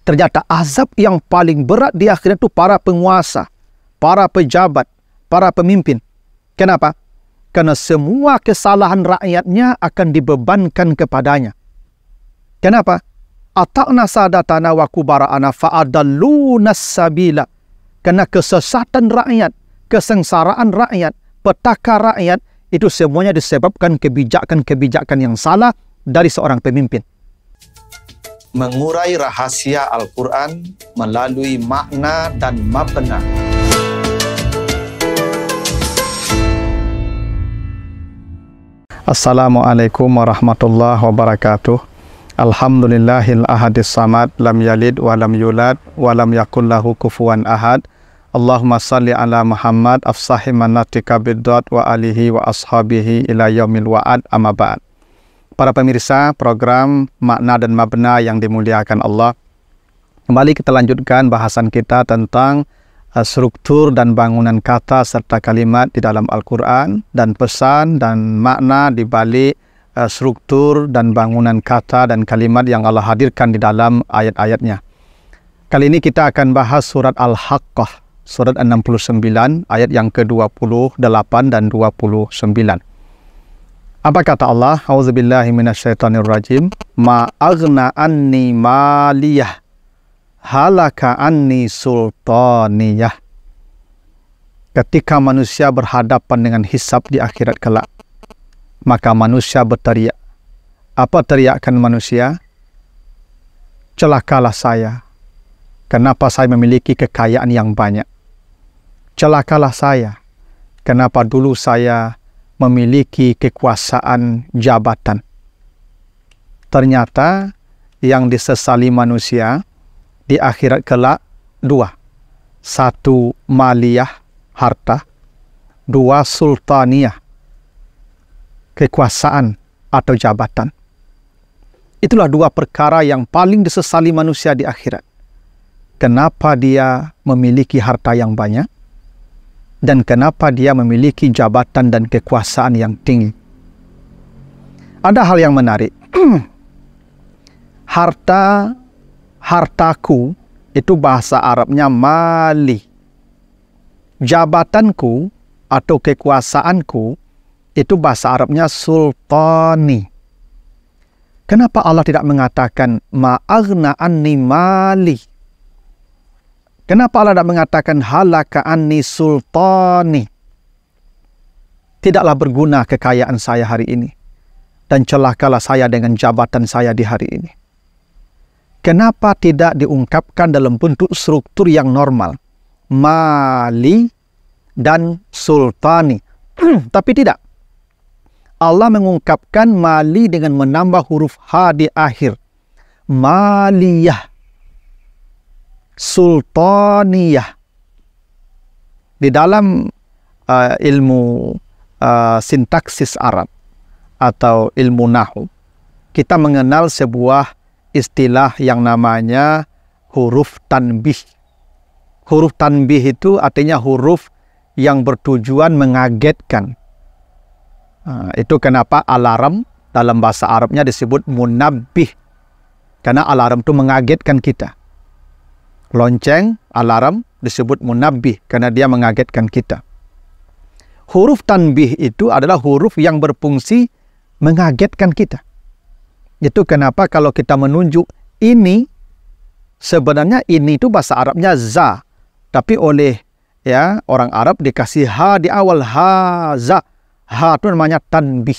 Ternyata azab yang paling berat di akhirat itu para penguasa, para pejabat, para pemimpin. Kenapa? Karena semua kesalahan rakyatnya akan dibebankan kepadanya. Kenapa? Ata'na sadatana wa kubara'ana fa'adalluna sabila. Karena kesesatan rakyat, kesengsaraan rakyat, petaka rakyat, itu semuanya disebabkan kebijakan-kebijakan yang salah dari seorang pemimpin. Mengurai rahasia Al-Quran melalui makna dan mabna. Assalamualaikum warahmatullahi wabarakatuh. Alhamdulillahil ahadis samad, lam yalid wa lam yulad wa lam yakul lahu kufuwan ahad. Allahumma salli ala Muhammad afsahi manatika biddad wa alihi wa ashabihi ila yaumil wa'ad amma ba'd. Para pemirsa program Makna dan Mabna yang dimuliakan Allah, kembali kita lanjutkan bahasan kita tentang struktur dan bangunan kata serta kalimat di dalam Al-Quran, dan pesan dan makna di balik struktur dan bangunan kata dan kalimat yang Allah hadirkan di dalam ayat-ayatnya. Kali ini kita akan bahas surat Al-Haqqah, surat 69, ayat yang ke-28 dan 29. Apa kata Allah? A'udzubillahi minasyaitonirrajim. Ma aghna anni maliyah halaka anni sultaniyah. Ketika manusia berhadapan dengan hisab di akhirat kelak, maka manusia berteriak. Apa teriakan manusia? Celakalah saya. Kenapa saya memiliki kekayaan yang banyak? Celakalah saya. Kenapa dulu saya memiliki kekuasaan jabatan? Ternyata yang disesali manusia di akhirat kelak dua. Satu, maliyah, harta. Dua, sultaniyah, kekuasaan atau jabatan. Itulah dua perkara yang paling disesali manusia di akhirat. Kenapa dia memiliki harta yang banyak? Dan kenapa dia memiliki jabatan dan kekuasaan yang tinggi? Ada hal yang menarik. Hartaku itu bahasa Arabnya mali. Jabatanku atau kekuasaanku itu bahasa Arabnya sultani. Kenapa Allah tidak mengatakan ma'aghna anni mali? Kenapa Allah tidak mengatakan halaka anni sultani? Tidaklah berguna kekayaan saya hari ini, dan celakalah saya dengan jabatan saya di hari ini. Kenapa tidak diungkapkan dalam bentuk struktur yang normal? Mali dan sultani. Tapi tidak. Allah mengungkapkan mali dengan menambah huruf H di akhir. Maliyah. Sultaniyah. Di dalam ilmu sintaksis Arab atau ilmu nahu, kita mengenal sebuah istilah yang namanya huruf tanbih. Huruf tanbih itu artinya huruf yang bertujuan mengagetkan. Itu kenapa alarm dalam bahasa Arabnya disebut munabbih. Karena alarm itu mengagetkan kita. Lonceng, alarm disebut munabbih karena dia mengagetkan kita. Huruf tanbih itu adalah huruf yang berfungsi mengagetkan kita. Itu kenapa kalau kita menunjuk ini, sebenarnya ini itu bahasa Arabnya za, tapi oleh orang Arab dikasih ha di awal, ha za. Ha itu namanya tanbih.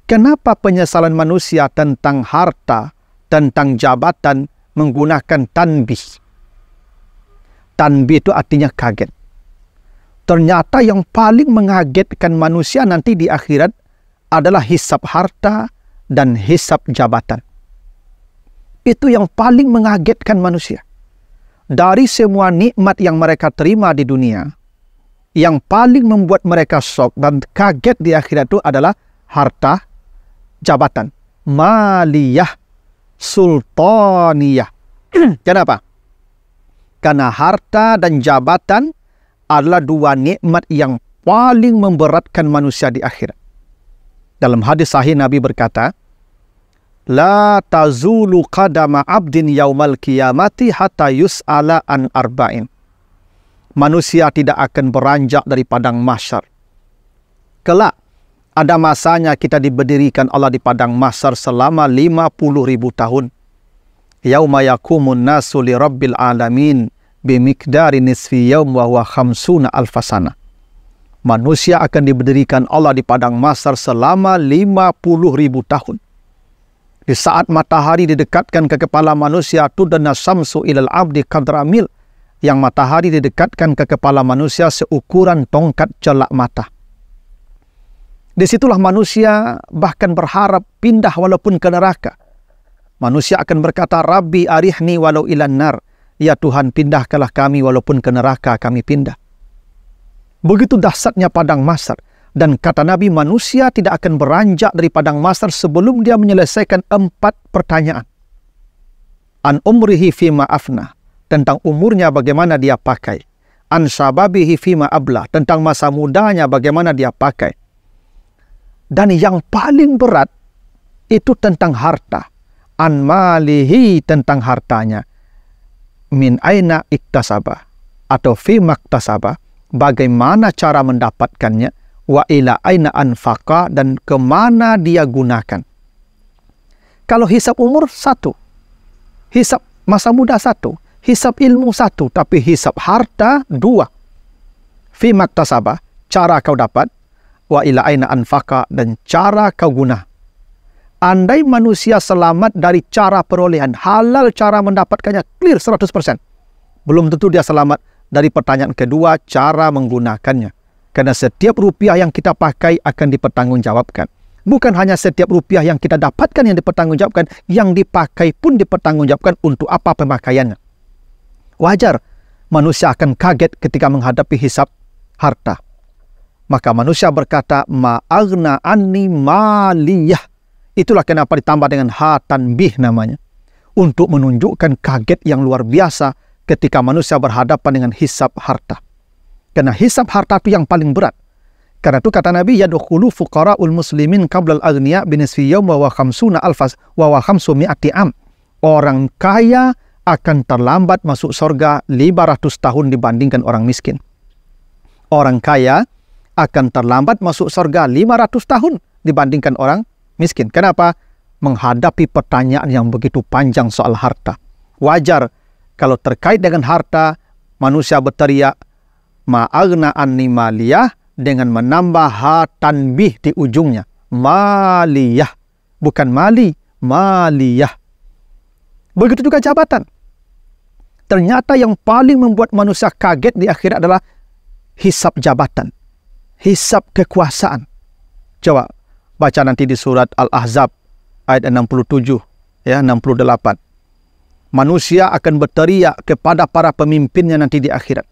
Kenapa penyesalan manusia tentang harta, tentang jabatan menggunakan tanbih? Tanbih itu artinya kaget. Ternyata yang paling mengagetkan manusia nanti di akhirat adalah hisab harta dan hisab jabatan. Itu yang paling mengagetkan manusia. Dari semua nikmat yang mereka terima di dunia, yang paling membuat mereka shock dan kaget di akhirat itu adalah harta, jabatan. Maliyah, sultaniyah. Kenapa? Karena harta dan jabatan adalah dua nikmat yang paling memberatkan manusia di akhirat. Dalam hadis sahih Nabi berkata, La tazulu qadama abdin yaumal qiyamati hatta yus'ala an arba'in. Manusia tidak akan beranjak dari padang mahsyar. Kelak ada masanya kita diberdirikan Allah di padang mahsyar selama 50.000 tahun. Yauma yakumun nasu li rabbil alamin bimiqdari nisfi yaum wa huwa khamsuna alfasana. Manusia akan diberdirikan Allah di padang mahsyar selama 50.000 tahun. Di saat matahari didekatkan ke kepala manusia, tudana samsu ilal abdi qadra mil. Yang matahari didekatkan ke kepala manusia seukuran tongkat celak mata. Disitulah manusia bahkan berharap pindah walaupun ke neraka. Manusia akan berkata, Rabbi arihni walau ilan nar. Ya Tuhan, pindahkanlah kami walaupun ke neraka kami pindah. Begitu dahsyatnya padang mahsyar. Dan kata Nabi, manusia tidak akan beranjak dari padang mahsyar sebelum dia menyelesaikan 4 pertanyaan. An umrihi fima afna, tentang umurnya bagaimana dia pakai. An syababihi fima abla, tentang masa mudanya bagaimana dia pakai. Dan yang paling berat itu tentang harta. An malihi, tentang hartanya. Min aina iktasaba, atau fima iktasaba, bagaimana cara mendapatkannya. Wa ila aina anfaqa, dan kemana dia gunakan. Kalau hisab umur 1, hisab masa muda 1, hisab ilmu 1, tapi hisab harta 2. Fi maktasabah, cara kau dapat. Wa ila aina anfaqa, dan cara kau guna. Andai manusia selamat dari cara perolehan, halal cara mendapatkannya, clear 100%. Belum tentu dia selamat dari pertanyaan kedua, cara menggunakannya. Karena setiap rupiah yang kita pakai akan dipertanggungjawabkan. Bukan hanya setiap rupiah yang kita dapatkan yang dipertanggungjawabkan, yang dipakai pun dipertanggungjawabkan untuk apa pemakaiannya. Wajar manusia akan kaget ketika menghadapi hisab harta. Maka manusia berkata, ma'aghna anni maliyah. Itulah kenapa ditambah dengan ha tanbih namanya. Untuk menunjukkan kaget yang luar biasa ketika manusia berhadapan dengan hisab harta. Karena hisab harta itu yang paling berat. Karena itu kata Nabi, yadkhulu fuqara'ul muslimin qablal aghniya binisfi yawm wa khamsuna alfas wa khamsu mi'ati am. Orang kaya akan terlambat masuk surga 500 tahun dibandingkan orang miskin. Orang kaya akan terlambat masuk surga 500 tahun dibandingkan orang miskin. Kenapa? Menghadapi pertanyaan yang begitu panjang soal harta. Wajar kalau terkait dengan harta, manusia berteriak, ma'aghna anni maliyah, dengan menambah ha tanbih di ujungnya. Maliyah. Bukan mali, maliyah. Begitu juga jabatan. Ternyata yang paling membuat manusia kaget di akhirat adalah hisab jabatan. Hisab kekuasaan. Coba baca nanti di surat Al-Ahzab ayat 67, ya 68. Manusia akan berteriak kepada para pemimpinnya nanti di akhirat.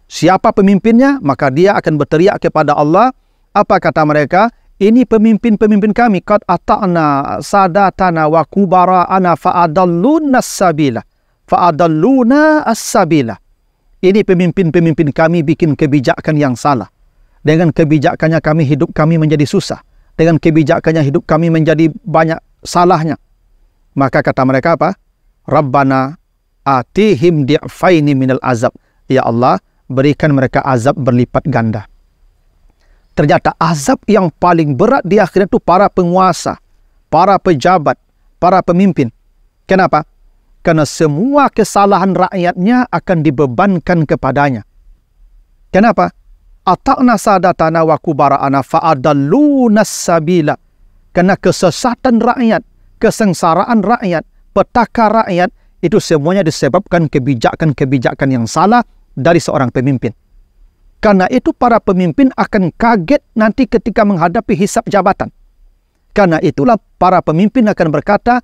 Siapa pemimpinnya? Maka dia akan berteriak kepada Allah. Apa kata mereka? Ini pemimpin-pemimpin kami. Qad ata'na sadatana wa kubara'ana fa'adalluna as-sabila. Fa'adalluna as-sabila. Ini pemimpin-pemimpin kami bikin kebijakan yang salah. Dengan kebijakannya hidup kami menjadi susah. Dengan kebijakannya hidup kami menjadi banyak salahnya. Maka kata mereka apa? Rabbana atihim di'faini minal azab. Ya Allah, berikan mereka azab berlipat ganda. Ternyata azab yang paling berat di akhirat itu para penguasa, para pejabat, para pemimpin. Kenapa? Karena semua kesalahan rakyatnya akan dibebankan kepadanya. Kenapa? Ata'na sadatana wa kubara'ana fa'adalluna sabila. Karena kesesatan rakyat, kesengsaraan rakyat, petaka rakyat, itu semuanya disebabkan kebijakan-kebijakan yang salah dari seorang pemimpin. Karena itu para pemimpin akan kaget nanti ketika menghadapi hisab jabatan. Karena itulah para pemimpin akan berkata,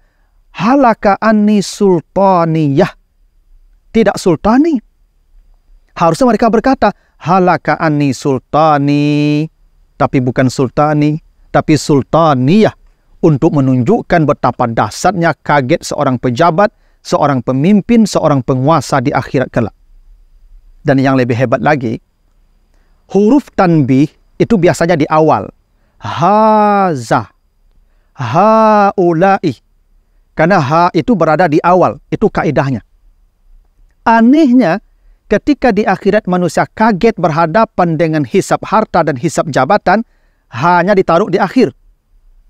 halaka anni sultaniyah. Tidak sultani. Harusnya mereka berkata, halaka anni sultani. Tapi bukan sultani, tapi sultaniyah. Untuk menunjukkan betapa dahsyatnya kaget seorang pejabat, seorang pemimpin, seorang penguasa di akhirat kelak. Dan yang lebih hebat lagi, huruf tanbih itu biasanya di awal. Haza, haulai. Karena ha itu berada di awal. Itu kaidahnya. Anehnya, ketika di akhirat manusia kaget berhadapan dengan hisab harta dan hisab jabatan, hanya ditaruh di akhir.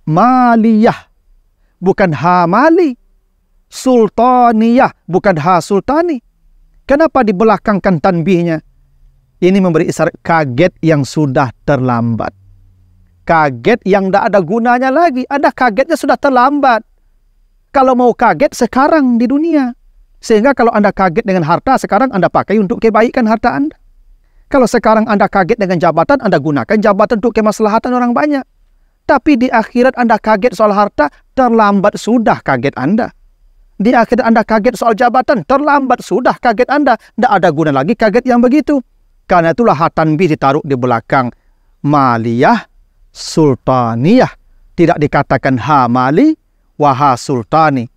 Maliyah, bukan ha mali. Sultaniyah, bukan ha sultani. Kenapa dibelakangkan tanbihnya? Ini memberi isyarat kaget yang sudah terlambat. Kaget yang tidak ada gunanya lagi. Anda kagetnya sudah terlambat. Kalau mau kaget sekarang di dunia. Sehingga kalau Anda kaget dengan harta, sekarang Anda pakai untuk kebaikan harta Anda. Kalau sekarang Anda kaget dengan jabatan, Anda gunakan jabatan untuk kemaslahatan orang banyak. Tapi di akhirat Anda kaget soal harta, terlambat sudah kaget Anda. Di akhirat Anda kaget soal jabatan, terlambat sudah kaget Anda. Tidak ada guna lagi kaget yang begitu. Karena itulah ha tanbih ditaruh di belakang maliyah, sultaniyah. Tidak dikatakan ha mali, wa ha sultani.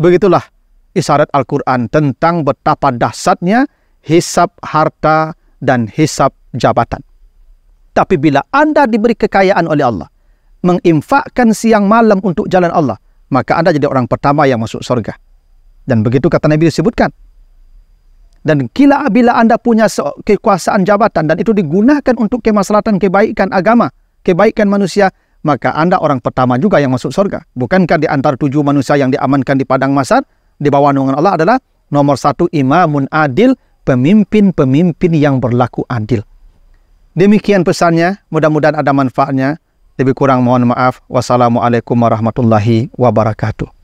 Begitulah isyarat Al-Quran tentang betapa dahsyatnya hisab harta dan hisab jabatan. Tapi bila Anda diberi kekayaan oleh Allah, menginfakkan siang malam untuk jalan Allah, maka Anda jadi orang pertama yang masuk surga. Dan begitu kata Nabi disebutkan. Dan bila Anda punya kekuasaan jabatan dan itu digunakan untuk kemaslahatan kebaikan agama, kebaikan manusia, maka Anda orang pertama juga yang masuk surga. Bukankah di antara 7 manusia yang diamankan di padang mahsyar di bawah naungan Allah adalah nomor 1 imamun adil, pemimpin-pemimpin yang berlaku adil. Demikian pesannya, mudah-mudahan ada manfaatnya. Lebih kurang mohon maaf. Wassalamualaikum warahmatullahi wabarakatuh.